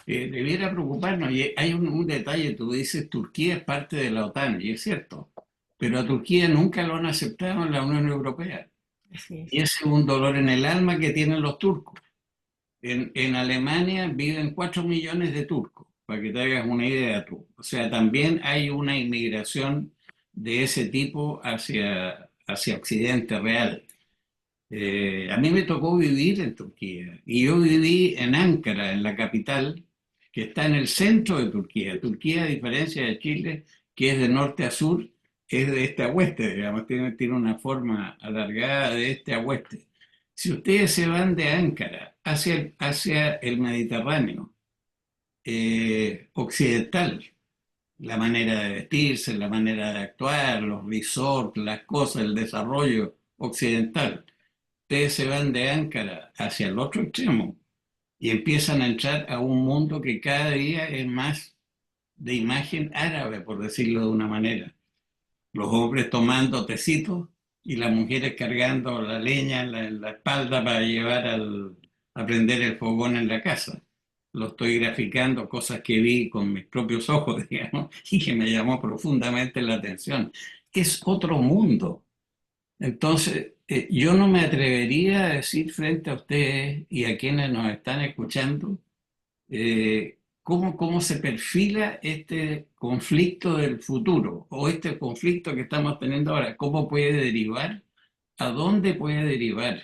Debiera preocuparnos. Y hay un detalle, tú dices, Turquía es parte de la OTAN, y es cierto, pero a Turquía nunca lo han aceptado en la Unión Europea. Así Y es. ese es un dolor en el alma que tienen los turcos. En Alemania viven 4 millones de turcos, para que te hagas una idea tú. O sea, también hay una inmigración de ese tipo hacia Occidente real. A mí me tocó vivir en Turquía y yo viví en Ankara, en la capital, que está en el centro de Turquía. Turquía, a diferencia de Chile, que es de norte a sur, es de este a oeste, digamos, tiene una forma alargada de este a oeste. Si ustedes se van de Ankara hacia el Mediterráneo occidental, la manera de vestirse, la manera de actuar, los resorts, las cosas, el desarrollo occidental, ustedes se van de Ankara hacia el otro extremo y empiezan a entrar a un mundo que cada día es más de imagen árabe, por decirlo de una manera. Los hombres tomando tecitos y las mujeres cargando la leña en la espalda para llevar a prender el fogón en la casa. Lo estoy graficando, cosas que vi con mis propios ojos, digamos, y que me llamó profundamente la atención. Es otro mundo. Entonces, yo no me atrevería a decir frente a ustedes y a quienes nos están escuchando cómo se perfila este conflicto del futuro o este conflicto que estamos teniendo ahora, cómo puede derivar, a dónde puede derivar,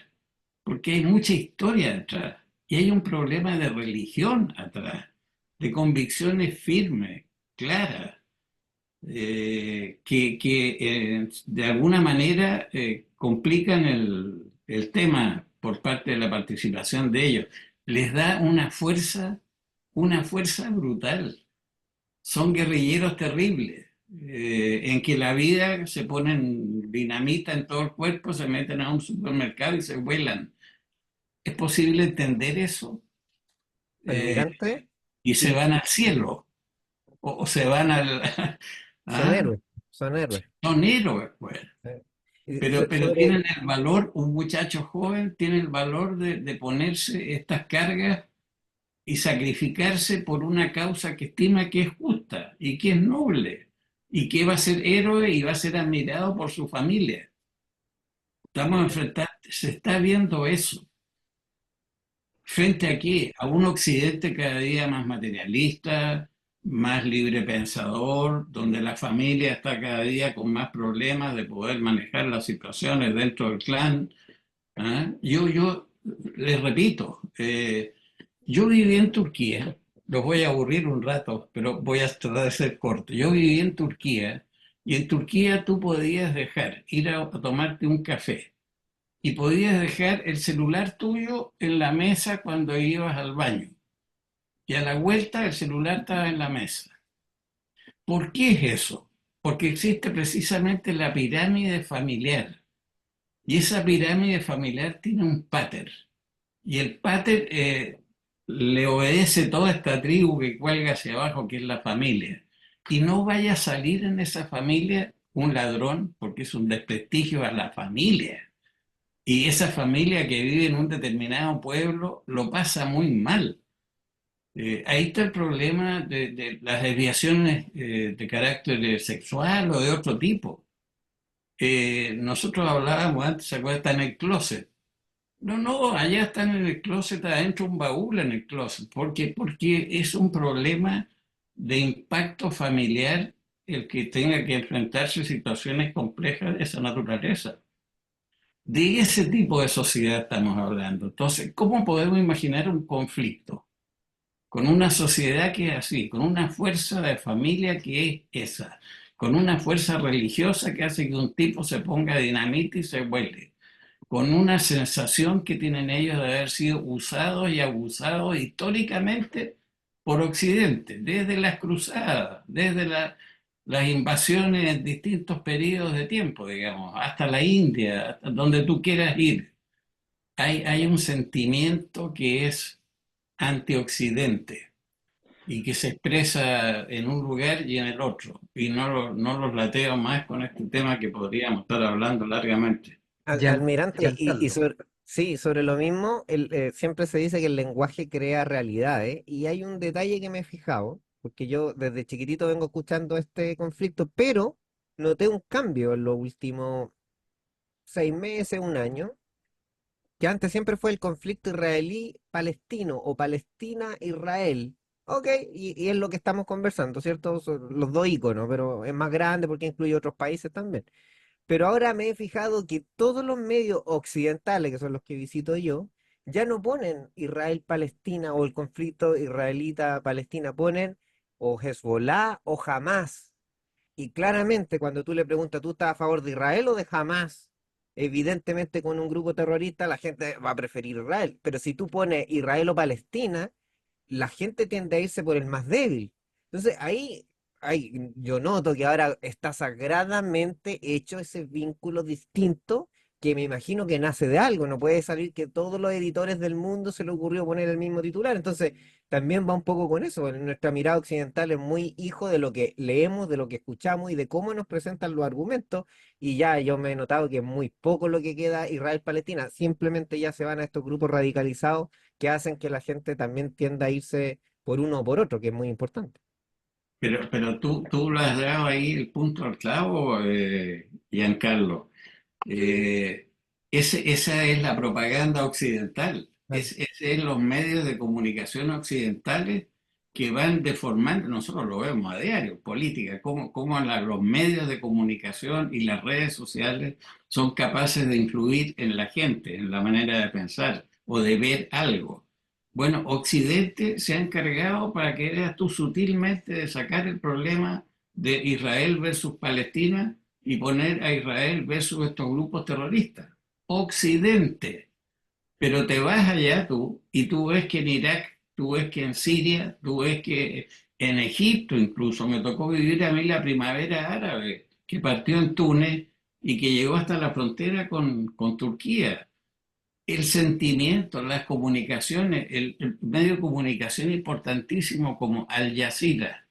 porque hay mucha historia detrás. Y hay un problema de religión atrás, de convicciones firmes, claras, que de alguna manera complican el tema por parte de la participación de ellos. Les da una fuerza brutal. Son guerrilleros terribles, en que la vida se ponen dinamita en todo el cuerpo, se meten a un supermercado y se vuelan. ¿Es posible entender eso? Eh, Almirante, y se y van al cielo, o se van al... son ¿Ah? héroes, son héroes. Son héroes, pues. Pero Sobre, tienen el valor, un muchacho joven tiene el valor de ponerse estas cargas y sacrificarse por una causa que estima que es justa y que es noble y que va a ser héroe y va a ser admirado por su familia. Estamos enfrentando, se está viendo eso. Frente aquí a un occidente cada día más materialista, más libre pensador, donde la familia está cada día con más problemas de poder manejar las situaciones dentro del clan. ¿Ah? Yo les repito, yo viví en Turquía, los voy a aburrir un rato, pero voy a tratar de ser corto. Yo viví en Turquía y en Turquía tú podías dejar ir a tomarte un café y podías dejar el celular tuyo en la mesa cuando ibas al baño. Y a la vuelta el celular estaba en la mesa. ¿Por qué es eso? Porque existe precisamente la pirámide familiar. Y esa pirámide familiar tiene un pater. Y el pater le obedece toda esta tribu que cuelga hacia abajo, que es la familia. Y no vaya a salir en esa familia un ladrón, porque es un desprestigio a la familia. Y esa familia que vive en un determinado pueblo lo pasa muy mal. Ahí está el problema de las desviaciones de carácter sexual o de otro tipo. Nosotros hablábamos antes, ¿se acuerdan? Está en el closet. No, no, allá están en el closet, adentro un baúl en el closet. ¿Por qué? Porque es un problema de impacto familiar el que tenga que enfrentarse a situaciones complejas de esa naturaleza. De ese tipo de sociedad estamos hablando. Entonces, ¿cómo podemos imaginar un conflicto con una sociedad que es así, con una fuerza de familia que es esa, con una fuerza religiosa que hace que un tipo se ponga dinamita y se vuele, con una sensación que tienen ellos de haber sido usados y abusados históricamente por Occidente, desde las cruzadas, desde las invasiones en distintos periodos de tiempo, digamos, hasta la India, hasta donde tú quieras ir? Hay un sentimiento que es antioccidente y que se expresa en un lugar y en el otro. Y no los lateo más con este tema que podríamos estar hablando largamente. Almirante, Giancarlo, sí, sobre lo mismo, siempre se dice que el lenguaje crea realidades, y hay un detalle que me he fijado, porque yo desde chiquitito vengo escuchando este conflicto, pero noté un cambio en los últimos 6 meses, un año, que antes siempre fue el conflicto israelí-palestino o Palestina-Israel. Ok, y es lo que estamos conversando, ¿cierto? Son los dos iconos, pero es más grande porque incluye otros países también. Pero ahora me he fijado que todos los medios occidentales, que son los que visito yo, ya no ponen Israel-Palestina o el conflicto israelita-palestina, ponen o Hezbollah o Hamas. Y claramente cuando tú le preguntas, ¿tú estás a favor de Israel o de Hamas? Evidentemente con un grupo terrorista la gente va a preferir Israel. Pero si tú pones Israel o Palestina, la gente tiende a irse por el más débil. Entonces yo noto que ahora está sagradamente hecho ese vínculo distinto que me imagino que nace de algo. No puede salir que todos los editores del mundo se le ocurrió poner el mismo titular. Entonces también va un poco con eso. Nuestra mirada occidental es muy hijo de lo que leemos, de lo que escuchamos y de cómo nos presentan los argumentos. Y ya yo me he notado que es muy poco lo que queda Israel-Palestina. Simplemente ya se van a estos grupos radicalizados que hacen que la gente también tienda a irse por uno o por otro, que es muy importante. Pero tú lo has dado ahí el punto al clavo, Giancarlo. Eh, esa es la propaganda occidental. Claro. Ese es los medios de comunicación occidentales que van deformando, nosotros lo vemos a diario, política, cómo los medios de comunicación y las redes sociales son capaces de influir en la gente, en la manera de pensar o de ver algo. Bueno, Occidente se ha encargado, para que veas tú sutilmente, de sacar el problema de Israel versus Palestina y poner a Israel versus estos grupos terroristas. Occidente. Pero te vas allá tú y tú ves que en Irak, tú ves que en Siria, tú ves que en Egipto incluso, me tocó vivir a mí la primavera árabe, que partió en Túnez y que llegó hasta la frontera con Turquía. El sentimiento, las comunicaciones, el medio de comunicación importantísimo como Al Jazeera,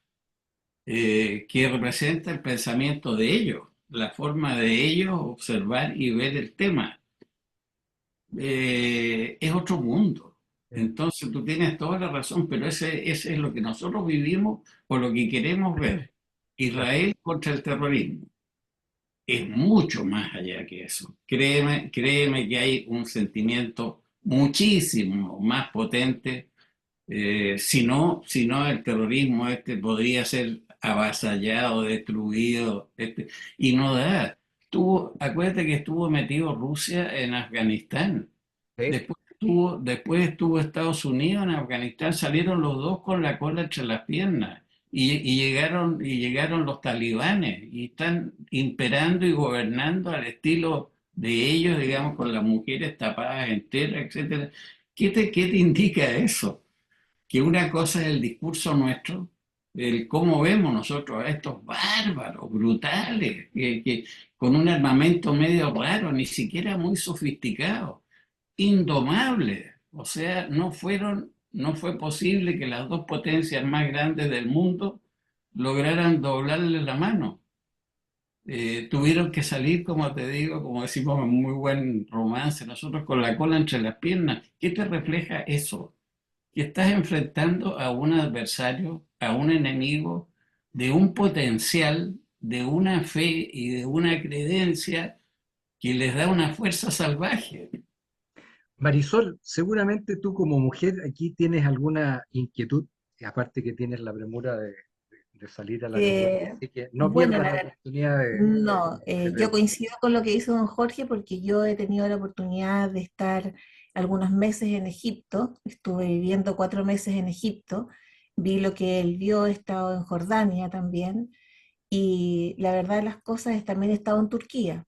que representa el pensamiento de ellos, la forma de ellos observar y ver el tema, es otro mundo. Mm. Entonces tú tienes toda la razón, pero ese es lo que nosotros vivimos o lo que queremos ver. Claro. Israel contra el terrorismo. Es mucho más allá que eso. Créeme que hay un sentimiento muchísimo más potente. Si no, el terrorismo este podría ser avasallado, destruido, y no da. Acuérdate que estuvo metido Rusia en Afganistán. ¿Sí? Después estuvo Estados Unidos en Afganistán, salieron los dos con la cola entre las piernas y llegaron los talibanes y están imperando y gobernando al estilo de ellos, digamos, con las mujeres tapadas enteras, etcétera. ¿Qué te indica eso? Que una cosa es el discurso nuestro, el cómo vemos nosotros a estos bárbaros, brutales, con un armamento medio raro, ni siquiera muy sofisticado, indomables. O sea, no fue posible que las dos potencias más grandes del mundo lograran doblarle la mano. Tuvieron que salir, como te digo, como decimos en muy buen romance, nosotros con la cola entre las piernas. ¿Qué te refleja eso? Que estás enfrentando a un adversario, a un enemigo de un potencial, de una fe y de una creencia que les da una fuerza salvaje. Marisol, seguramente tú como mujer aquí tienes alguna inquietud, aparte que tienes la premura de salir a la tribuna, Eh, así que no bueno, pierdas la la verdad, oportunidad no, de yo preguntar. coincido con lo que dice don Jorge porque yo he tenido la oportunidad de estar algunos meses en Egipto, estuve viviendo 4 meses en Egipto, vi lo que él vio, he estado en Jordania también, y la verdad de las cosas es también he estado en Turquía.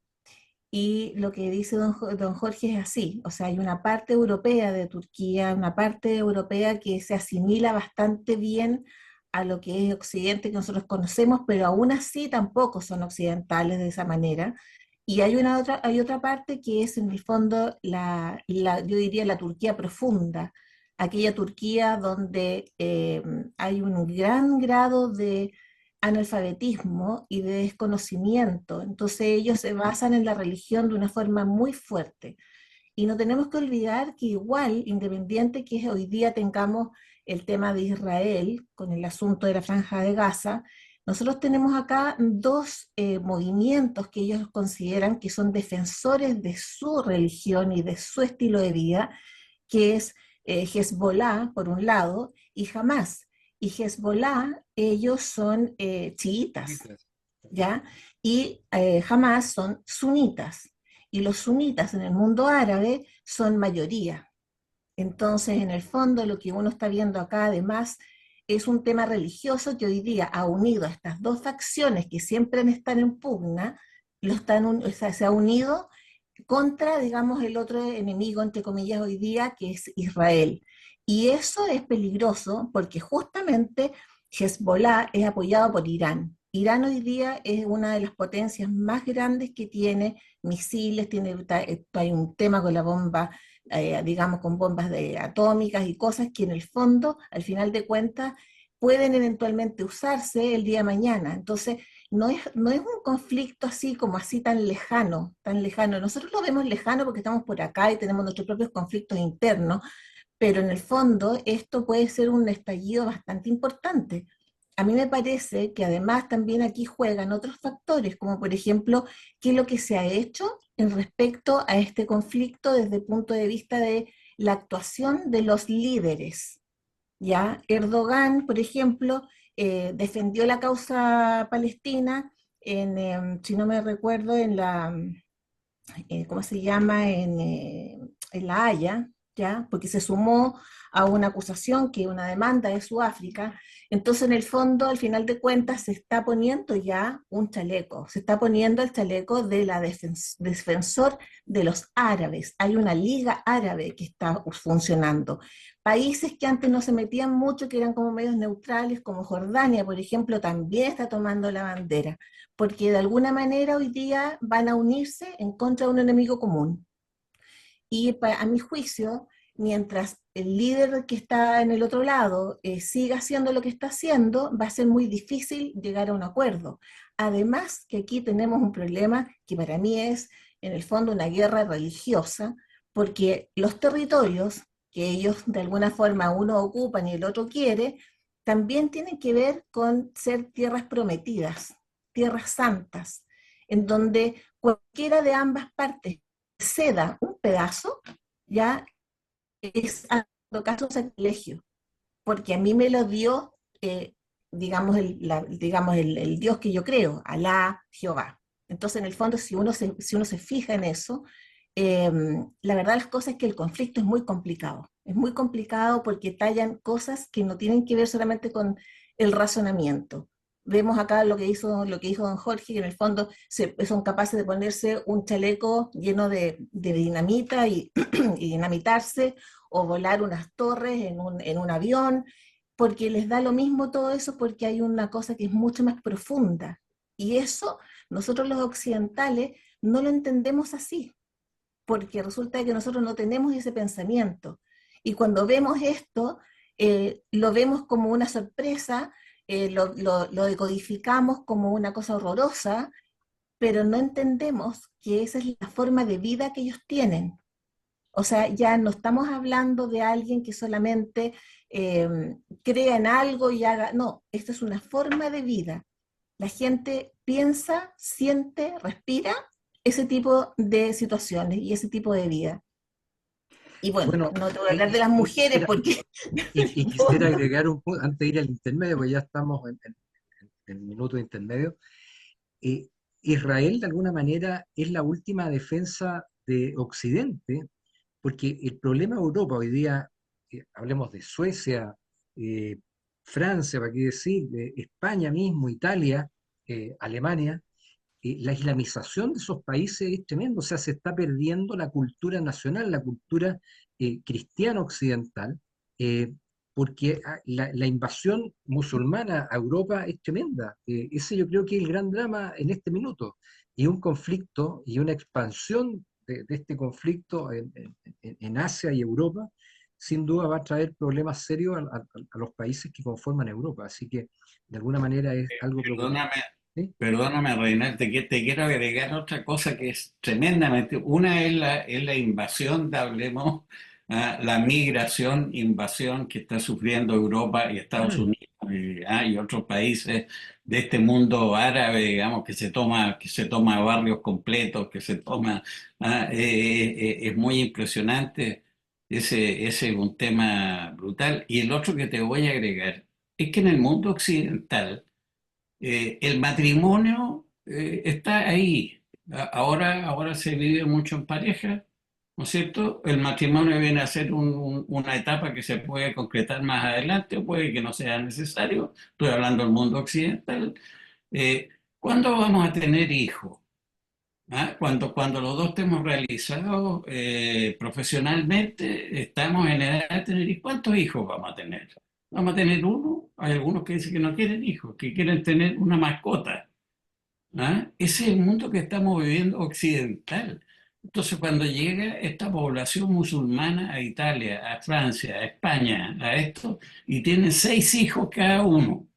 Y lo que dice don Jorge es así, o sea, hay una parte europea de Turquía, una parte europea que se asimila bastante bien a lo que es Occidente que nosotros conocemos, pero aún así tampoco son occidentales de esa manera. Y hay otra parte que es en el fondo yo diría la Turquía profunda, aquella Turquía donde hay un gran grado de analfabetismo y de desconocimiento. Entonces ellos se basan en la religión de una forma muy fuerte. Y no tenemos que olvidar que igual, independiente que hoy día tengamos el tema de Israel con el asunto de la Franja de Gaza, nosotros tenemos acá dos movimientos que ellos consideran que son defensores de su religión y de su estilo de vida, que es Hezbollah, por un lado, y Hamas. Y Hezbollah, ellos son chiitas, ¿ya? Y Hamas son sunitas. Y los sunitas en el mundo árabe son mayoría. Entonces, en el fondo, lo que uno está viendo acá, además, es un tema religioso que hoy día ha unido a estas dos facciones que siempre están en pugna, o sea, se ha unido contra, digamos, el otro enemigo, entre comillas, hoy día, que es Israel. Y eso es peligroso porque justamente Hezbollah es apoyado por Irán. Irán hoy día es una de las potencias más grandes que tiene misiles, hay un tema con la bomba, digamos, con bombas atómicas y cosas que en el fondo, al final de cuentas, pueden eventualmente usarse el día de mañana. Entonces, no es un conflicto así como así tan lejano, tan lejano. Nosotros lo vemos lejano porque estamos por acá y tenemos nuestros propios conflictos internos, pero en el fondo esto puede ser un estallido bastante importante. A mí me parece que además también aquí juegan otros factores, como por ejemplo, qué es lo que se ha hecho en respecto a este conflicto desde el punto de vista de la actuación de los líderes. ¿Ya? Erdogan, por ejemplo, defendió la causa palestina si no me recuerdo, ¿cómo se llama? En La Haya, ¿ya? Porque se sumó a una acusación, que una demanda de Sudáfrica. Entonces, en el fondo, al final de cuentas, se está poniendo ya un chaleco, se está poniendo el chaleco de la defensor de los árabes. Hay una liga árabe que está funcionando. Países que antes no se metían mucho, que eran como medios neutrales, como Jordania, por ejemplo, también está tomando la bandera, porque de alguna manera hoy día van a unirse en contra de un enemigo común. Y a mi juicio, mientras el líder que está en el otro lado siga haciendo lo que está haciendo, va a ser muy difícil llegar a un acuerdo. Además, que aquí tenemos un problema que para mí es, en el fondo, una guerra religiosa, porque los territorios que ellos de alguna forma uno ocupan y el otro quiere, también tienen que ver con ser tierras prometidas, tierras santas, en donde cualquiera de ambas partes ceda un pedazo, ya es, en todo caso, un sacrilegio, porque a mí me lo dio, digamos, el Dios que yo creo, Alá, Jehová. Entonces, en el fondo, si uno se fija en eso, eh, la verdad las cosas es que el conflicto es muy complicado porque tallan cosas que no tienen que ver solamente con el razonamiento. Vemos acá lo que hizo don Jorge, que en el fondo son capaces de ponerse un chaleco lleno de dinamita y dinamitarse, o volar unas torres en un avión, porque les da lo mismo todo eso, porque hay una cosa que es mucho más profunda. Y eso nosotros los occidentales no lo entendemos así, porque resulta que nosotros no tenemos ese pensamiento. Y cuando vemos esto, lo vemos como una sorpresa, lo decodificamos como una cosa horrorosa, pero no entendemos que esa es la forma de vida que ellos tienen. O sea, ya no estamos hablando de alguien que solamente crea en algo y haga, no, esta es una forma de vida. La gente piensa, siente, respira ese tipo de situaciones y ese tipo de vida. Y bueno, Bueno, no te voy a hablar de las mujeres quisiera, porque y quisiera agregar un punto, antes de ir al intermedio, porque ya estamos en el minuto de intermedio. eh, Israel, de alguna manera, es la última defensa de Occidente, porque el problema de Europa hoy día, hablemos de Suecia, eh, Francia, para qué decir, de España mismo, Italia, Alemania, la islamización de esos países es tremendo, o sea, se está perdiendo la cultura nacional, la cultura cristiana occidental, eh, porque la invasión musulmana a Europa es tremenda. Ese yo creo que es el gran drama en este minuto, y un conflicto y una expansión de este conflicto en Asia y Europa, sin duda va a traer problemas serios a los países que conforman Europa, así que de alguna manera es algo preocupante. Perdóname, ¿Sí? perdóname, Reinal, te quiero agregar otra cosa que es tremendamente. Una es la invasión, hablemos, la migración, invasión que está sufriendo Europa y Estados Unidos y otros países de este mundo árabe, digamos, que se toma barrios completos, que se toma. Es muy impresionante. Ese es un tema brutal. Y el otro que te voy a agregar es que en el mundo occidental, el matrimonio está ahí. Ahora se vive mucho en pareja, ¿no es cierto? El matrimonio viene a ser una etapa que se puede concretar más adelante o puede que no sea necesario. Estoy hablando del mundo occidental. Eh, ¿Cuándo vamos a tener hijos? ¿Ah? Cuando los dos estemos realizados profesionalmente, estamos en edad de tener hijos. ¿Cuántos hijos vamos a tener? ¿Vamos a tener uno? Hay algunos que dicen que no quieren hijos, que quieren tener una mascota. ¿Ah? Ese es el mundo que estamos viviendo occidental. Entonces, cuando llega esta población musulmana a Italia, a Francia, a España, a esto, y tienen 6 hijos cada uno,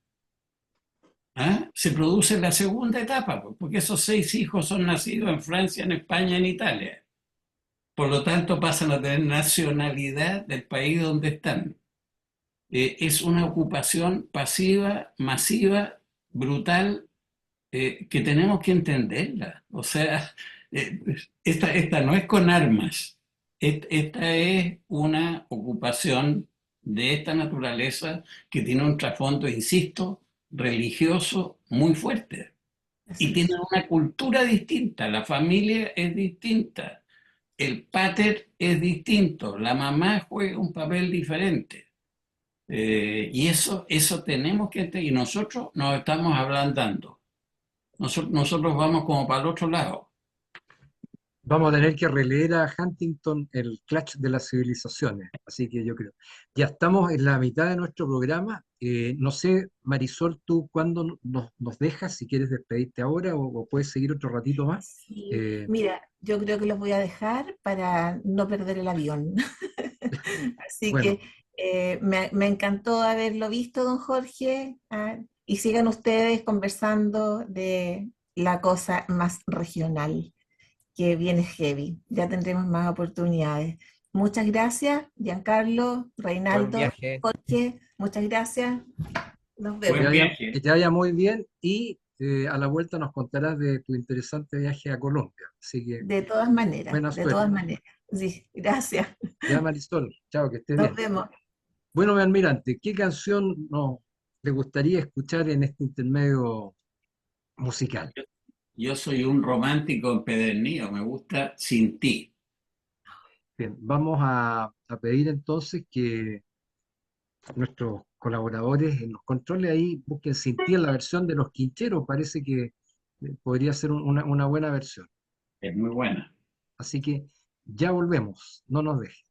¿ah? Se produce la segunda etapa, pues, porque esos 6 hijos son nacidos en Francia, en España, en Italia. Por lo tanto, pasan a tener nacionalidad del país donde están. Es una ocupación pasiva, masiva, brutal, que tenemos que entenderla. O sea, eh, esta no es con armas. Esta es una ocupación de esta naturaleza que tiene un trasfondo, insisto, religioso muy fuerte. Y así tienen es. una cultura distinta, la familia es distinta. el pater es distinto, la mamá juega un papel diferente. Y eso tenemos que entender, y nosotros nos estamos ablandando. Nosotros vamos como para el otro lado. Vamos a tener que releer a Huntington el Clash de las Civilizaciones, así que yo creo. Ya estamos en la mitad de nuestro programa. No sé, Marisol, tú cuándo nos dejas, si quieres despedirte ahora o puedes seguir otro ratito más. Sí, Eh, mira, yo creo que los voy a dejar para no perder el avión. Así que bueno, me encantó haberlo visto, don Jorge, y sigan ustedes conversando de la cosa más regional, que viene heavy. Ya tendremos más oportunidades. Muchas gracias, Giancarlo, Buen Reinaldo, viaje. Jorge, muchas gracias. Nos que te Buen vemos. vaya, viaje. que te vaya muy bien y a la vuelta nos contarás de tu interesante viaje a Colombia. Así que De todas maneras, buena de todas suerte. maneras. Sí, gracias. Ya, Marisol, chao, que estés Nos bien. vemos. Bueno, mi almirante, ¿qué canción le gustaría escuchar en este intermedio musical? Yo soy un romántico empedernido, me gusta Sin ti. Bien, vamos a pedir entonces que nuestros colaboradores en los controles ahí busquen Sin ti en la versión de Los Quincheros, parece que podría ser una buena versión. Es muy buena. Así que ya volvemos, no nos dejen.